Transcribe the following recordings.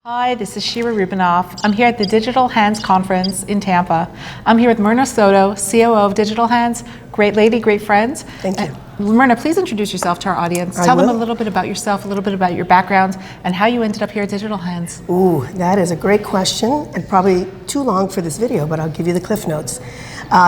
Hi, this is Shira Rubinoff. I'm here at the Digital Hands Conference in Tampa. I'm here with Myrna Soto, COO of Digital Hands. Great lady, great friends. Thank you. Myrna, please introduce yourself to our audience. Tell them a little bit about yourself, a little bit about your background, and how you ended up here at Digital Hands. Ooh, that is a great question, and probably too long for this video, but I'll give you the cliff notes.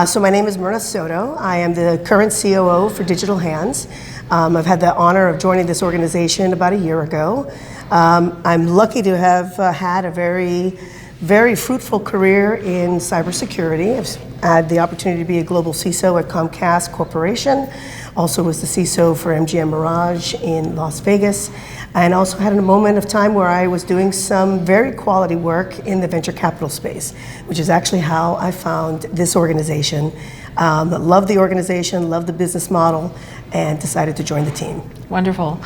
So my name is Myrna Soto. I am the current COO for Digital Hands. I've had the honor of joining this organization about a year ago. I'm lucky to have had a very fruitful career in cybersecurity. I've had the opportunity to be a global CISO at Comcast Corporation, also was the CISO for MGM Mirage in Las Vegas, and also had a moment of time where I was doing some very quality work in the venture capital space, which is actually how I found this organization. Loved the organization, loved the business model, and decided to join the team. Wonderful.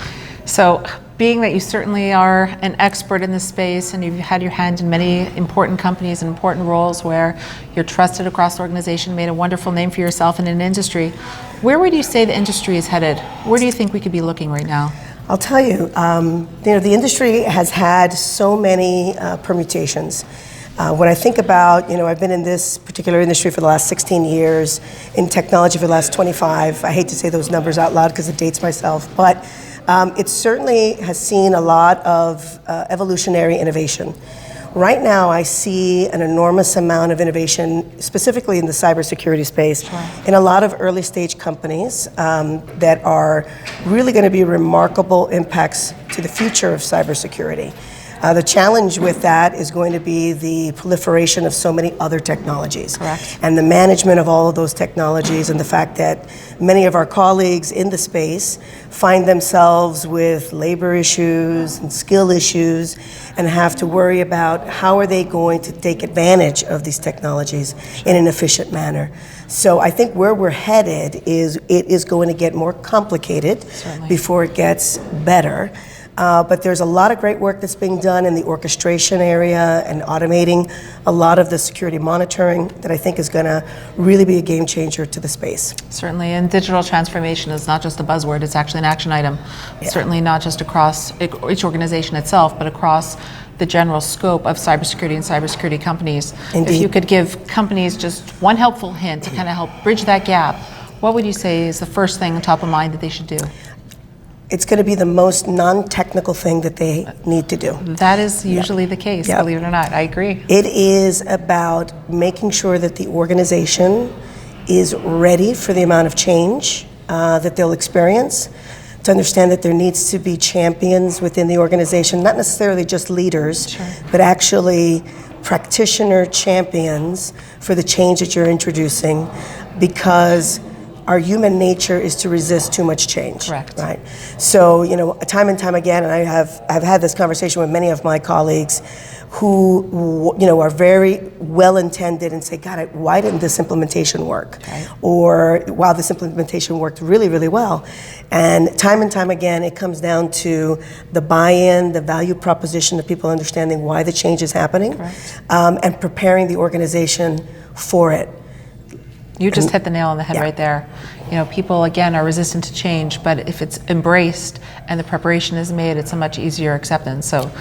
So, being that you certainly are an expert in this space and you've had your hand in many important companies and important roles where you're trusted across the organization, made a wonderful name for yourself in an industry, where would you say the industry is headed? Where do you think we could be looking right now? I'll tell you, the industry has had so many permutations. When I think about, I've been in this particular industry for the last 16 years, in technology for the last 25. I hate to say those numbers out loud because it dates myself, but it certainly has seen a lot of evolutionary innovation. Right now, I see an enormous amount of innovation, specifically in the cybersecurity space, in a lot of early stage companies that are really going to be remarkable impacts to the future of cybersecurity. The challenge with that is going to be the proliferation of so many other technologies. Correct. And the management of all of those technologies, and the fact that many of our colleagues in the space find themselves with labor issues and skill issues and have to worry about how are they going to take advantage of these technologies in an efficient manner. So I think where we're headed is it is going to get more complicated before it gets better. But there's a lot of great work that's being done in the orchestration area and automating a lot of the security monitoring that I think is going to really be a game changer to the space. Certainly, and digital transformation is not just a buzzword, it's actually an action item. Yeah. Certainly not just across each organization itself, but across the general scope of cybersecurity and cybersecurity companies. Indeed. If you could give companies just one helpful hint to kind of help bridge that gap, what would you say is the first thing on top of mind that they should do? It's going to be the most non-technical thing that they need to do. That is usually the case, believe it or not. I agree. It is about making sure that the organization is ready for the amount of change that they'll experience, to understand that there needs to be champions within the organization, not necessarily just leaders, but actually practitioner champions for the change that you're introducing, because our human nature is to resist too much change. Correct. Right. So, time and time again, and I've had this conversation with many of my colleagues who, are very well-intended and say, God, why didn't this implementation work? Okay. Or, wow, this implementation worked really, really well. And time again, it comes down to the buy-in, the value proposition of people understanding why the change is happening, and preparing the organization for it. You just hit the nail on the head right there. People, again, are resistant to change, but if it's embraced and the preparation is made, it's a much easier acceptance. So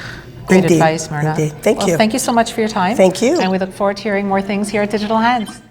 great advice, Myrna. Indeed. Thank you. Thank you so much for your time. Thank you. And we look forward to hearing more things here at Digital Hands.